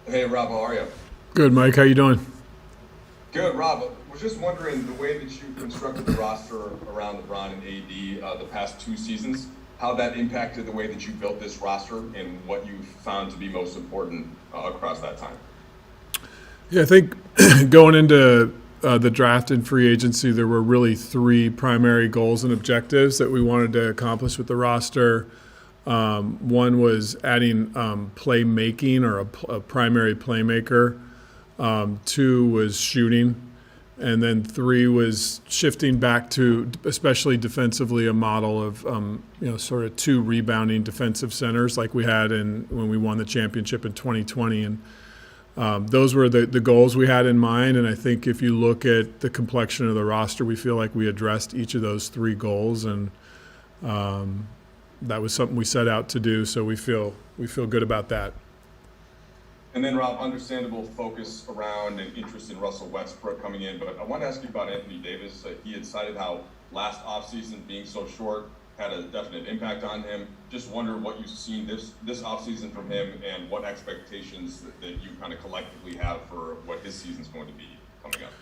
Hey Rob, how are you? Good, Mike. How you doing? Good, Rob. I was just wondering the way that you constructed the roster around LeBron and AD the past two seasons, how that impacted the way that you built this roster and what you found to be most important across that time. Yeah, I think going into the draft and free agency, there were really three primary goals and objectives that we wanted to accomplish with the roster. One was adding playmaking or a primary playmaker. Two was shooting. And then three was shifting back to, especially defensively, a model of sort of two rebounding defensive centers like we had when we won the championship in 2020. And those were the goals we had in mind. And I think if you look at the complexion of the roster, we feel like we addressed each of those three goals. And that was something we set out to do. So we feel good about that. And then, Rob, understandable focus around and interest in Russell Westbrook coming in, but I want to ask you about Anthony Davis. He had cited how last offseason being so short had a definite impact on him. Just wonder what you've seen this offseason from him and what expectations that you kind of collectively have for what his season's going to be coming up.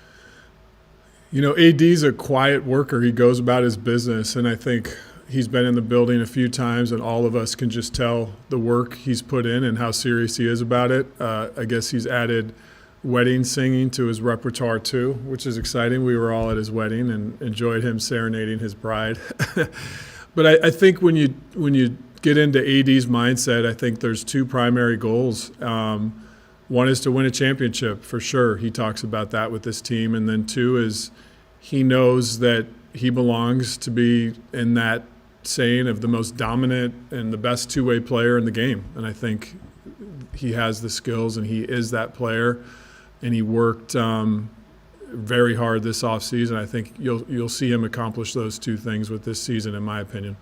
You know, AD's a quiet worker. He goes about his business, and I think he's been in the building a few times, and all of us can just tell the work he's put in and how serious he is about it. I guess he's added wedding singing to his repertoire too, which is exciting. We were all at his wedding and enjoyed him serenading his bride. But I think when you get into AD's mindset, I think there's two primary goals. One is to win a championship for sure. He talks about that with this team, and then two is he knows that he belongs to be in that saying of the most dominant and the best two-way player in the game. And I think he has the skills and he is that player. And he worked very hard this offseason. I think you'll see him accomplish those two things with this season, in my opinion.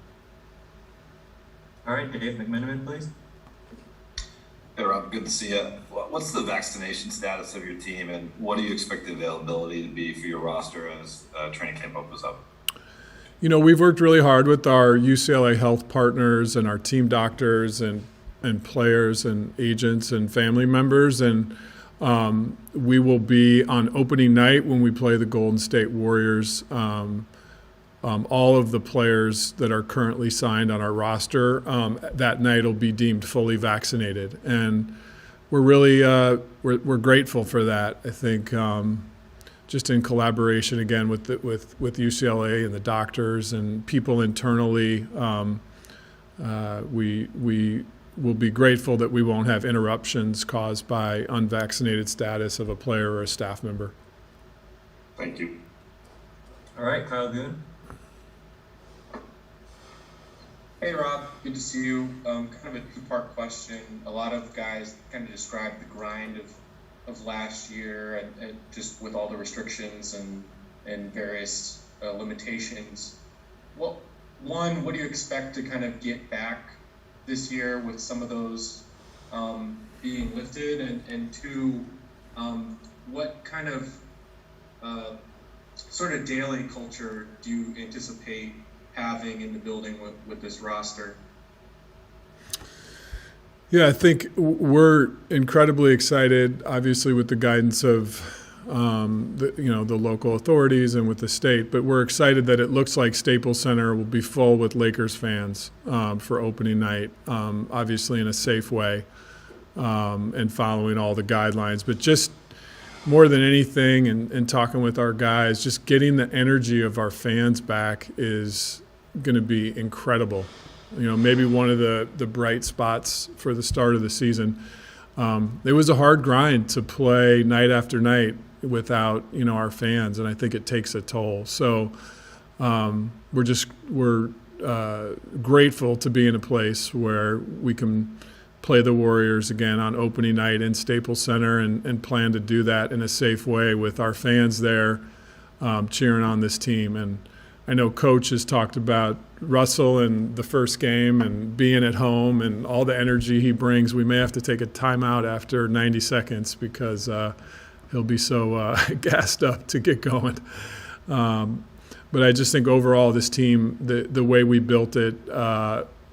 All right, Dave McMenamin, please. Hey, Rob, good to see you. What's the vaccination status of your team, and what do you expect the availability to be for your roster as training camp opens up? You know, we've worked really hard with our UCLA health partners and our team doctors and players and agents and family members. And we will be on opening night when we play the Golden State Warriors. All of the players that are currently signed on our roster that night will be deemed fully vaccinated. And we're really we're grateful for that. I think just in collaboration again with UCLA and the doctors and people internally, we will be grateful that we won't have interruptions caused by unvaccinated status of a player or a staff member. Thank you. All right, Kyle Goon. Hey Rob, good to see you. Kind of a two-part question. A lot of guys kind of describe the grind of last year and just with all the restrictions and various limitations. What do you expect to kind of get back this year with some of those being lifted? And two, what kind of sort of daily culture do you anticipate having in the building with this roster? Yeah, I think we're incredibly excited, obviously, with the guidance of the local authorities and with the state. But we're excited that it looks like Staples Center will be full with Lakers fans for opening night, obviously in a safe way and following all the guidelines. But just more than anything, and talking with our guys, just getting the energy of our fans back is going to be incredible. You know, maybe one of the bright spots for the start of the season. It was a hard grind to play night after night without, our fans, and I think it takes a toll. So we're grateful to be in a place where we can play the Warriors again on opening night in Staples Center and plan to do that in a safe way with our fans there cheering on this team. And I know Coach has talked about Russell and the first game and being at home and all the energy he brings. We may have to take a timeout after 90 seconds because he'll be so gassed up to get going. But I just think overall this team, the way we built it,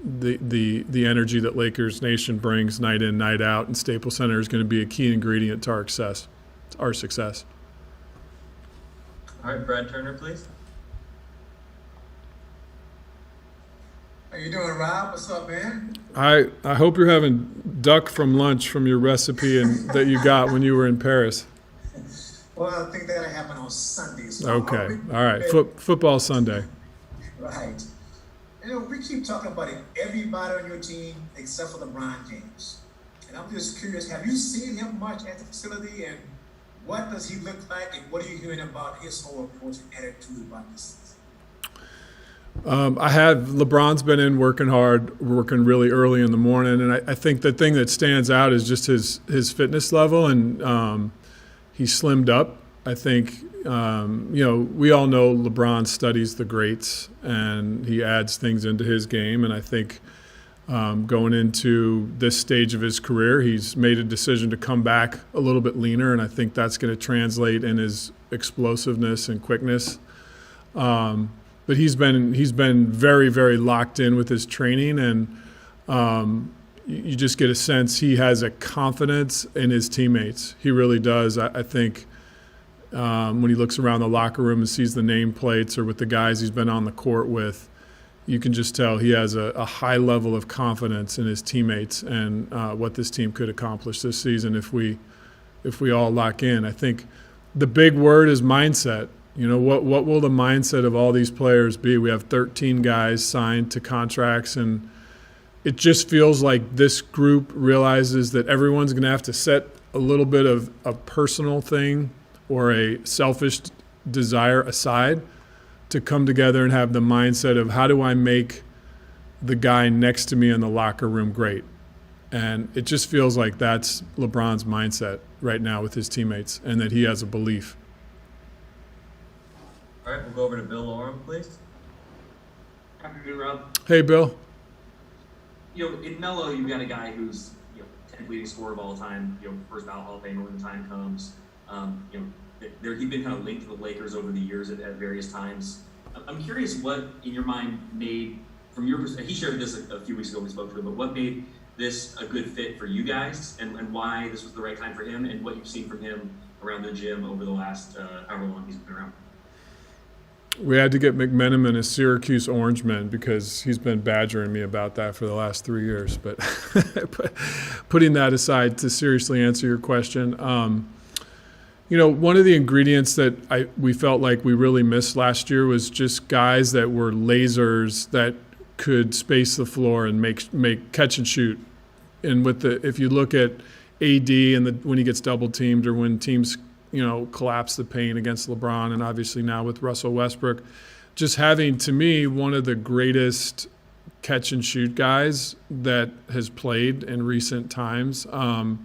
the energy that Lakers Nation brings night in, night out, and Staples Center is going to be a key ingredient to our success. All right, Brad Turner, please. How you doing, Rob? What's up, man? I hope you're having duck from lunch from your recipe and that you got when you were in Paris. Well, I think that'll happen on Sunday. So Okay, all right, football Sunday. Right. You know, we keep talking about it, everybody on your team except for LeBron James. And I'm just curious, have you seen him much at the facility, and what does he look like, and what are you hearing about his whole approach and attitude about this season? I have. LeBron's been in working hard, working really early in the morning, and I think the thing that stands out is just his fitness level, and he slimmed up. I think, we all know LeBron studies the greats, and he adds things into his game, and I think going into this stage of his career, he's made a decision to come back a little bit leaner, and I think that's going to translate in his explosiveness and quickness. But he's been very, very locked in with his training, and you just get a sense he has a confidence in his teammates. He really does. I think when he looks around the locker room and sees the nameplates or with the guys he's been on the court with, you can just tell he has a high level of confidence in his teammates and what this team could accomplish this season if we all lock in. I think the big word is mindset. What will the mindset of all these players be? We have 13 guys signed to contracts, and it just feels like this group realizes that everyone's going to have to set a little bit of a personal thing or a selfish desire aside to come together and have the mindset of, how do I make the guy next to me in the locker room great? And it just feels like that's LeBron's mindset right now with his teammates, and that he has a belief. All right, we'll go over to Bill Oram, please. Afternoon, Rob. Hey, Bill. In Melo, you've got a guy who's 10th leading scorer of all time. First ballot Hall of Famer when the time comes. He's been kind of linked to the Lakers over the years at various times. I'm curious what, in your mind, made, from your perspective, he shared this a few weeks ago when we spoke to him, but what made this a good fit for you guys, and why this was the right time for him, and what you've seen from him around the gym over the last however long he's been around? We had to get McMenamin a Syracuse Orangeman because he's been badgering me about that for the last 3 years. But putting that aside, to seriously answer your question, one of the ingredients that we felt like we really missed last year was just guys that were lasers that could space the floor and make catch and shoot. And if you look at AD and when he gets double teamed, or when teams collapse the paint against LeBron, and obviously now with Russell Westbrook, just having, to me, one of the greatest catch and shoot guys that has played in recent times. And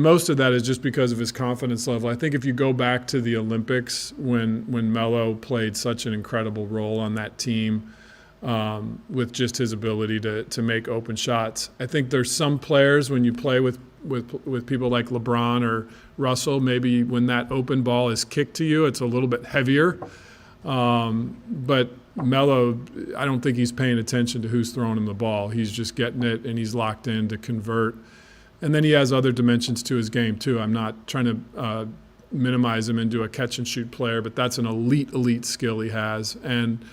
most of that is just because of his confidence level. I think if you go back to the Olympics, when Melo played such an incredible role on that team, with just his ability to make open shots. I think there's some players, when you play with people like LeBron or Russell, maybe when that open ball is kicked to you, it's a little bit heavier. But Melo, I don't think he's paying attention to who's throwing him the ball. He's just getting it, and he's locked in to convert. And then he has other dimensions to his game too. I'm not trying to minimize him into a catch and shoot player, but that's an elite skill he has. And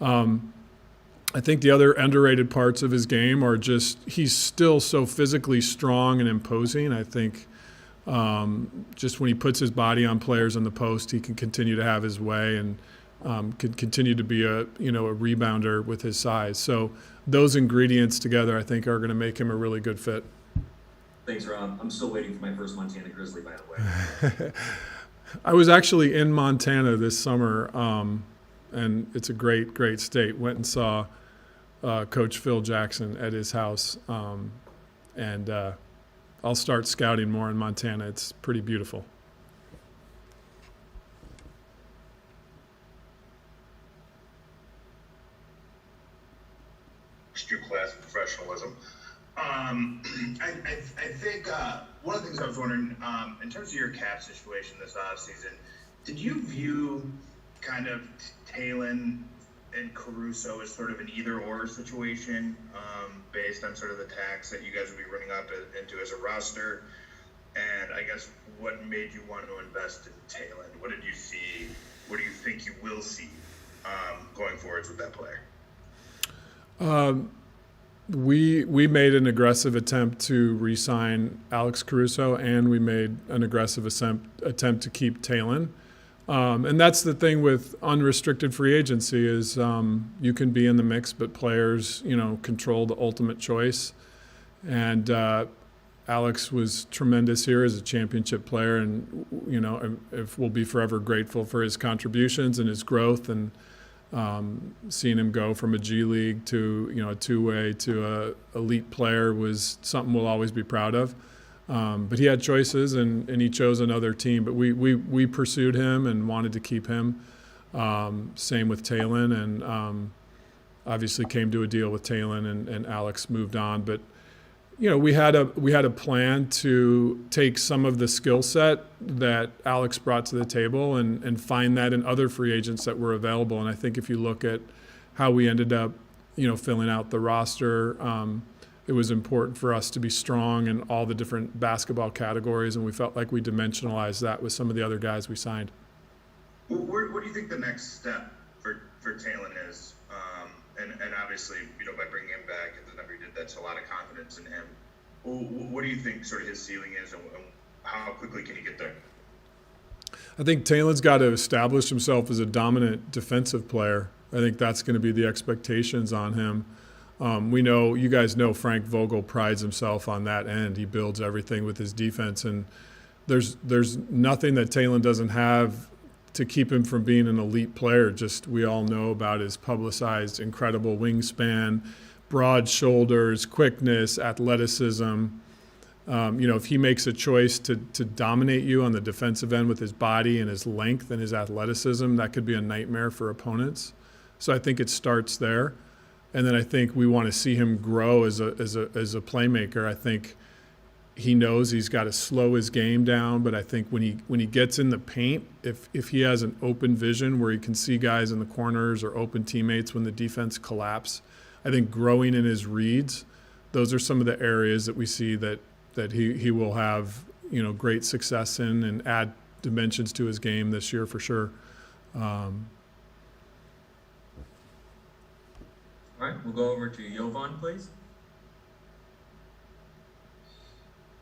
I think the other underrated parts of his game are just, he's still so physically strong and imposing. I think just when he puts his body on players in the post, he can continue to have his way and can continue to be a rebounder with his size. So those ingredients together, I think, are going to make him a really good fit. Thanks, Rob. I'm still waiting for my first Montana Grizzly, by the way. I was actually in Montana this summer, and it's a great state. Went and saw Coach Phil Jackson at his house, and I'll start scouting more in Montana. It's pretty beautiful. Your class of professionalism. I think one of the things I was wondering, in terms of your cap situation this offseason, did you view kind of Talon and Caruso is sort of an either-or situation, based on sort of the tax that you guys will be running up into as a roster. And I guess what made you want to invest in Talon? What did you see? What do you think you will see going forwards with that player? We made an aggressive attempt to re-sign Alex Caruso, and we made an aggressive attempt to keep Talon. And that's the thing with unrestricted free agency is you can be in the mix, but players, control the ultimate choice. And Alex was tremendous here as a championship player, and we'll be forever grateful for his contributions and his growth, and seeing him go from a G League to a two-way to a elite player was something we'll always be proud of. But he had choices, and he chose another team. But we pursued him and wanted to keep him. Same with Talon, and obviously came to a deal with Talon, and Alex moved on. But we had a plan to take some of the skill set that Alex brought to the table and find that in other free agents that were available. And I think if you look at how we ended up, filling out the roster, it was important for us to be strong in all the different basketball categories, and we felt like we dimensionalized that with some of the other guys we signed. What do you think the next step for Talon is? And obviously, by bringing him back at the number he did, that's a lot of confidence in him. What do you think sort of his ceiling is, and how quickly can he get there? I think Talon's got to establish himself as a dominant defensive player. I think that's going to be the expectations on him. You guys know Frank Vogel prides himself on that end. He builds everything with his defense, and there's nothing that Talon doesn't have to keep him from being an elite player. Just we all know about his publicized incredible wingspan, broad shoulders, quickness, athleticism. If he makes a choice to dominate you on the defensive end with his body and his length and his athleticism, that could be a nightmare for opponents. So I think it starts there. And then I think we want to see him grow as a playmaker. I think he knows he's got to slow his game down, but I think when he gets in the paint, if he has an open vision where he can see guys in the corners or open teammates when the defense collapse, I think growing in his reads, those are some of the areas that we see that he will have great success in and add dimensions to his game this year for sure. All right, we'll go over to Jovan, please.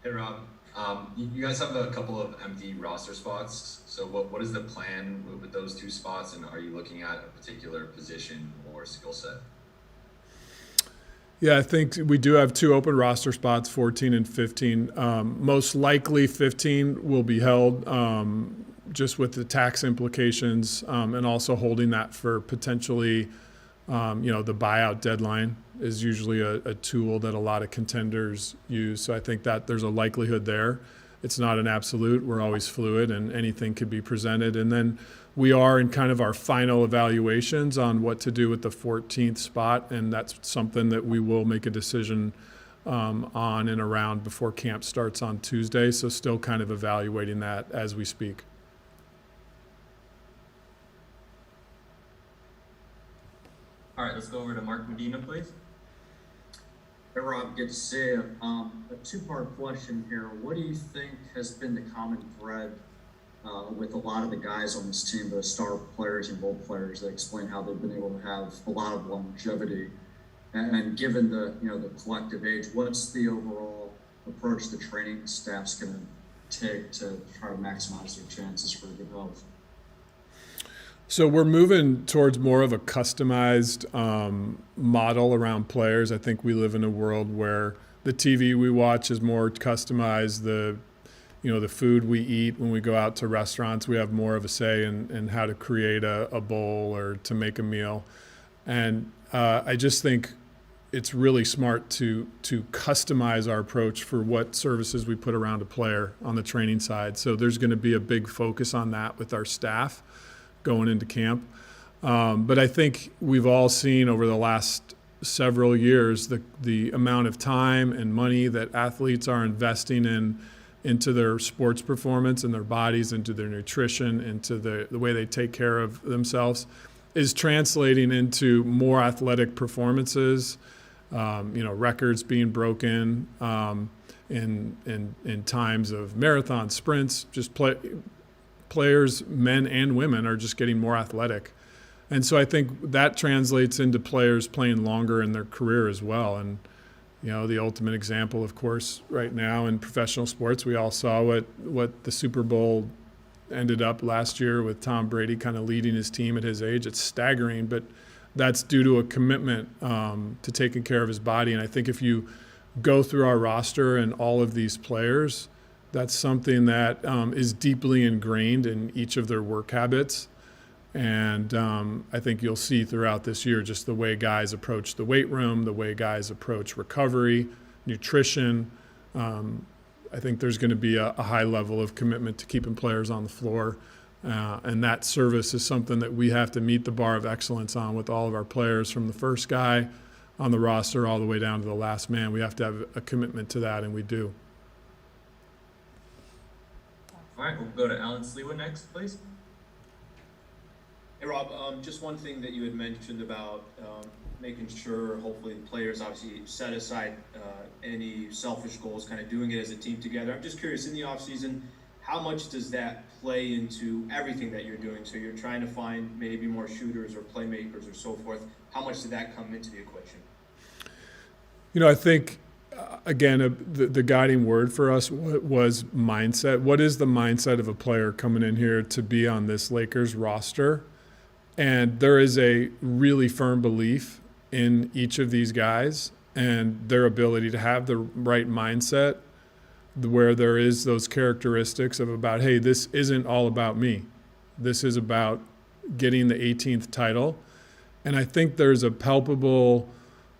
Hey Rob, you guys have a couple of empty roster spots. So what is the plan with those two spots, and are you looking at a particular position or skill set? Yeah, I think we do have two open roster spots, 14 and 15. Most likely 15 will be held just with the tax implications and also holding that for potentially, the buyout deadline is usually a tool that a lot of contenders use. So I think that there's a likelihood there. It's not an absolute. We're always fluid, and anything could be presented. And then we are in kind of our final evaluations on what to do with the 14th spot, and that's something that we will make a decision on and around before camp starts on Tuesday. So still kind of evaluating that as we speak. All right, let's go over to Mark Medina, please. Hey Rob, good to see you. A two-part question here. What do you think has been the common thread with a lot of the guys on this team, the star players and role players, that explain how they've been able to have a lot of longevity? And given the the collective age, what's the overall approach the training staff's going to take to try to maximize their chances for good health? So we're moving towards more of a customized model around players. I think we live in a world where the TV we watch is more customized. The food we eat when we go out to restaurants, we have more of a say in how to create a bowl or to make a meal. And I just think it's really smart to customize our approach for what services we put around a player on the training side. So there's going to be a big focus on that with our staff going into camp. But I think we've all seen over the last several years the amount of time and money that athletes are investing into their sports performance and their bodies, into their nutrition, into the way they take care of themselves. is translating into more athletic performances, records being broken in times of marathon sprints. Just players, men and women, are just getting more athletic. And so I think that translates into players playing longer in their career as well. And, the ultimate example, of course, right now in professional sports, we all saw what the Super Bowl ended up last year with Tom Brady kind of leading his team at his age. It's staggering, but that's due to a commitment to taking care of his body. And I think if you go through our roster and all of these players, that's something that is deeply ingrained in each of their work habits. And I think you'll see throughout this year just the way guys approach the weight room, the way guys approach recovery, nutrition. I think there's going to be a high level of commitment to keeping players on the floor. And that service is something that we have to meet the bar of excellence on with all of our players, from the first guy on the roster all the way down to the last man. We have to have a commitment to that, and we do. All right, we'll go to Alan Slewa next, please. Hey, Rob, just one thing that you had mentioned about making sure, hopefully, the players obviously set aside any selfish goals, kind of doing it as a team together. I'm just curious, in the offseason, how much does that play into everything that you're doing? So you're trying to find maybe more shooters or playmakers or so forth. How much did that come into the equation? I think, again, the guiding word for us was mindset. What is the mindset of a player coming in here to be on this Lakers roster? And there is a really firm belief in each of these guys and their ability to have the right mindset, where there is those characteristics of about, hey, this isn't all about me. This is about getting the 18th title. And I think there's a palpable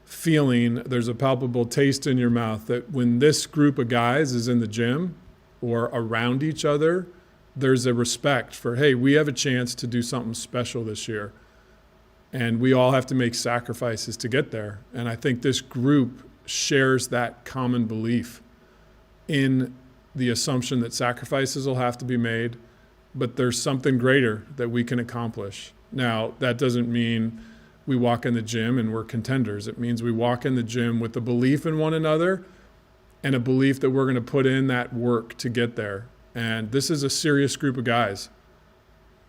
feeling, there's a palpable taste in your mouth that when this group of guys is in the gym or around each other, there's a respect for, hey, we have a chance to do something special this year. And we all have to make sacrifices to get there. And I think this group shares that common belief in the assumption that sacrifices will have to be made, but there's something greater that we can accomplish. Now, that doesn't mean we walk in the gym and we're contenders. It means we walk in the gym with a belief in one another and a belief that we're going to put in that work to get there. And this is a serious group of guys.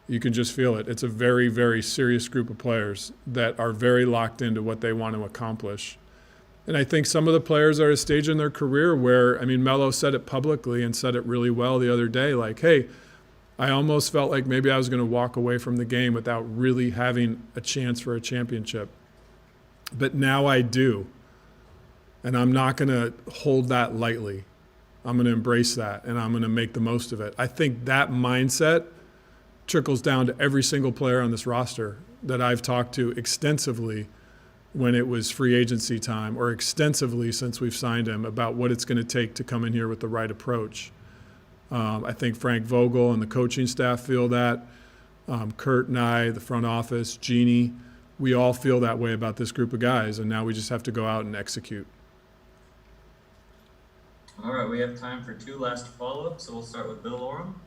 You can just feel it. It's a very, very serious group of players that are very locked into what they want to accomplish. And I think some of the players are at a stage in their career where, Melo said it publicly and said it really well the other day, like, hey, I almost felt like maybe I was going to walk away from the game without really having a chance for a championship. But now I do. And I'm not going to hold that lightly. I'm going to embrace that, and I'm going to make the most of it. I think that mindset trickles down to every single player on this roster that I've talked to extensively when it was free agency time, or extensively since we've signed him, about what it's going to take to come in here with the right approach. I think Frank Vogel and the coaching staff feel that. Kurt and I, the front office, Jeannie, we all feel that way about this group of guys, and now we just have to go out and execute. All right, we have time for two last follow-ups, so we'll start with Bill Oram.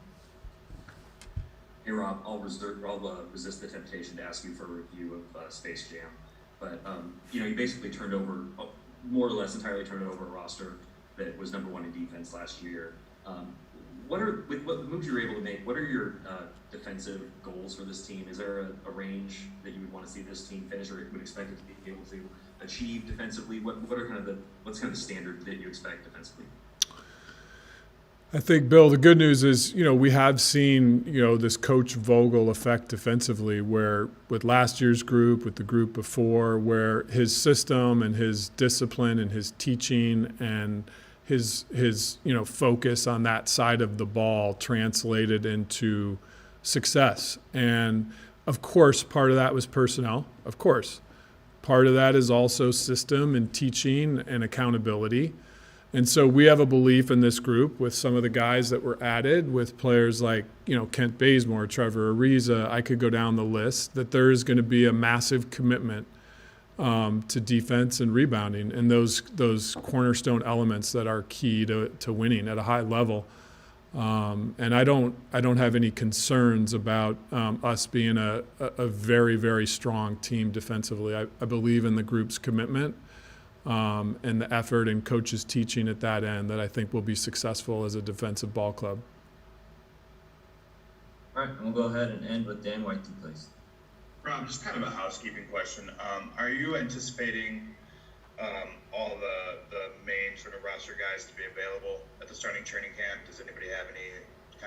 Hey, Rob, I'll resist the temptation to ask you for a review of Space Jam. But, you basically turned over, more or less entirely turned over a roster that was number one in defense last year. With what moves you were able to make, what are your defensive goals for this team? Is there a range that you would want to see this team finish, or would expect it to be able to achieve defensively? What's kind of the standard that you expect defensively? I think, Bill, the good news is, we have seen, this Coach Vogel effect defensively, where with last year's group, with the group before, where his system and his discipline and his teaching and his focus on that side of the ball translated into success. And of course, part of that was personnel. Of course. Part of that is also system and teaching and accountability. And so we have a belief in this group with some of the guys that were added, with players like, Kent Bazemore, Trevor Ariza, I could go down the list, that there is going to be a massive commitment to defense and rebounding, and those cornerstone elements that are key to winning at a high level. And I don't have any concerns about us being a very, very strong team defensively. I believe in the group's commitment and the effort and coaches teaching at that end that I think will be successful as a defensive ball club. All right, and we'll go ahead and end with Dan White, please. Rob, just kind of a housekeeping question. Are you anticipating all the main sort of roster guys to be available at the starting training camp? Does anybody have any